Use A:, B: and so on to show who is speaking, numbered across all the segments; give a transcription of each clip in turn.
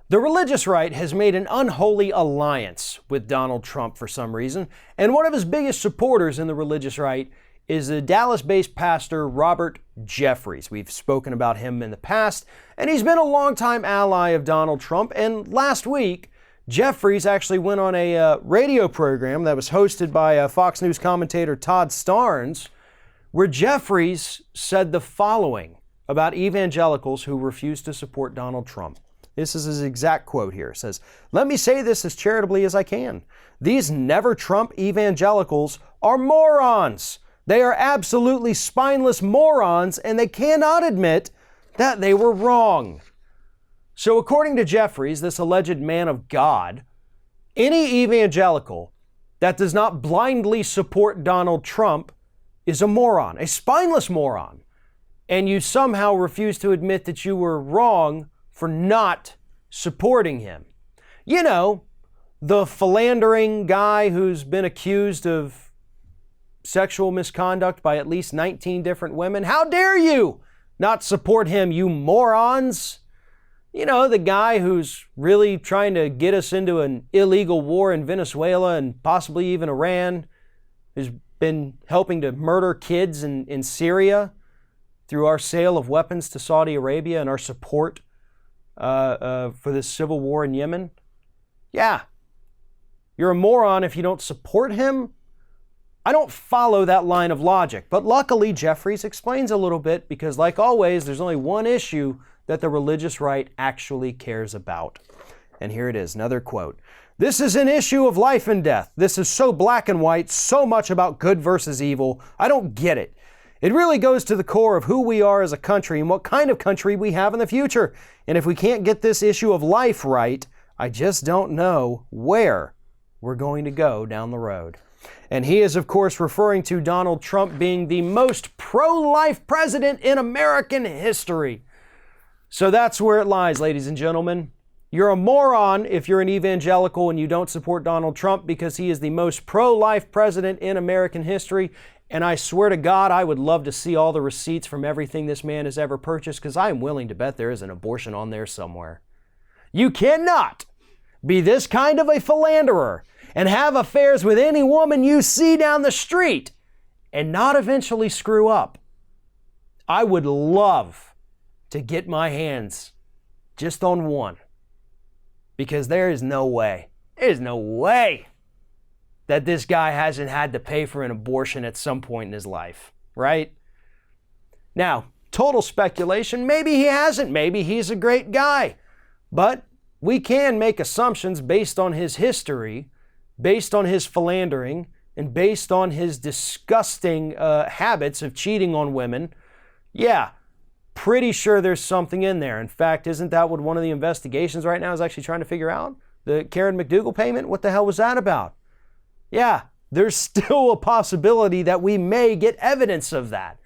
A: The religious right has made an unholy alliance with Donald Trump for some reason, and one of his biggest supporters in the religious right is the Dallas-based pastor Robert Jeffress. We've spoken about him in the past, and he's been a longtime ally of Donald Trump, and last week, Jeffress actually went on a radio program that was hosted by Fox News commentator Todd Starnes, where Jeffress said the following about evangelicals who refuse to support Donald Trump. This is his exact quote here. It says, "Let me say this as charitably as I can. These never-Trump evangelicals are morons. They are absolutely spineless morons, and they cannot admit that they were wrong." So according to Jeffress, this alleged man of God, any evangelical that does not blindly support Donald Trump is a moron, a spineless moron. And you somehow refuse to admit that you were wrong for not supporting him. You know, the philandering guy who's been accused of sexual misconduct by at least 19 different women. How dare you not support him, you morons? You know, the guy who's really trying to get us into an illegal war in Venezuela and possibly even Iran, who's been helping to murder kids in Syria through our sale of weapons to Saudi Arabia and our support for this civil war in Yemen. Yeah, you're a moron if you don't support him. I don't follow that line of logic, but luckily Jeffress explains a little bit because, like always, there's only one issue that the religious right actually cares about. And here it is, another quote. "This is an issue of life and death. This is so black and white, so much about good versus evil. I don't get it. It really goes to the core of who we are as a country and what kind of country we have in the future. And if we can't get this issue of life right, I just don't know where we're going to go down the road." And he is, of course, referring to Donald Trump being the most pro-life president in American history. So that's where it lies, ladies and gentlemen. You're a moron if you're an evangelical and you don't support Donald Trump because he is the most pro-life president in American history. And I swear to God, I would love to see all the receipts from everything this man has ever purchased because I'm willing to bet there is an abortion on there somewhere. You cannot be this kind of a philanderer and have affairs with any woman you see down the street and not eventually screw up. I would love to get my hands just on one because there's no way that this guy hasn't had to pay for an abortion at some point in his life, right? Now, total speculation, maybe he hasn't, maybe he's a great guy, but we can make assumptions based on his history, based on his philandering, and based on his disgusting habits of cheating on women. Yeah, pretty sure there's something in there. In fact, isn't that what one of the investigations right now is actually trying to figure out? The Karen McDougal payment? What the hell was that about? Yeah, there's still a possibility that we may get evidence of that.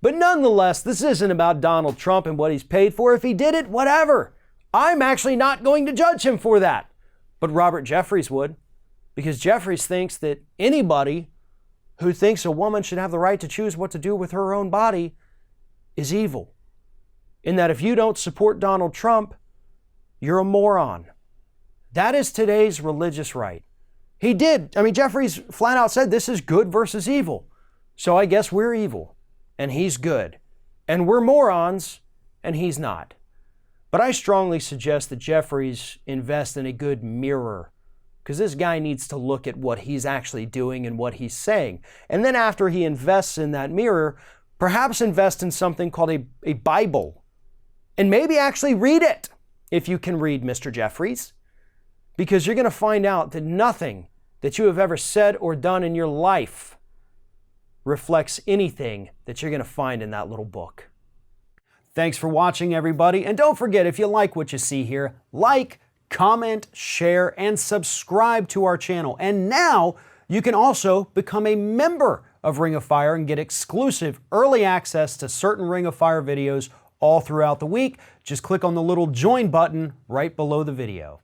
A: But nonetheless, this isn't about Donald Trump and what he's paid for. If he did it, whatever. I'm actually not going to judge him for that. But Robert Jeffress would, because Jeffress thinks that anybody who thinks a woman should have the right to choose what to do with her own body is evil. In that if you don't support Donald Trump, you're a moron. That is today's religious right. He did. Jeffress flat out said this is good versus evil. So I guess we're evil and he's good. And we're morons and he's not. But I strongly suggest that Jeffress invest in a good mirror because this guy needs to look at what he's actually doing and what he's saying. And then after he invests in that mirror, perhaps invest in something called a Bible and maybe actually read it if you can read, Mr. Jeffress, because you're going to find out that nothing that you have ever said or done in your life reflects anything that you're going to find in that little book. Thanks for watching, everybody. And don't forget, if you like what you see here, like, comment, share, and subscribe to our channel. And now you can also become a member of Ring of Fire and get exclusive early access to certain Ring of Fire videos all throughout the week. Just click on the little join button right below the video.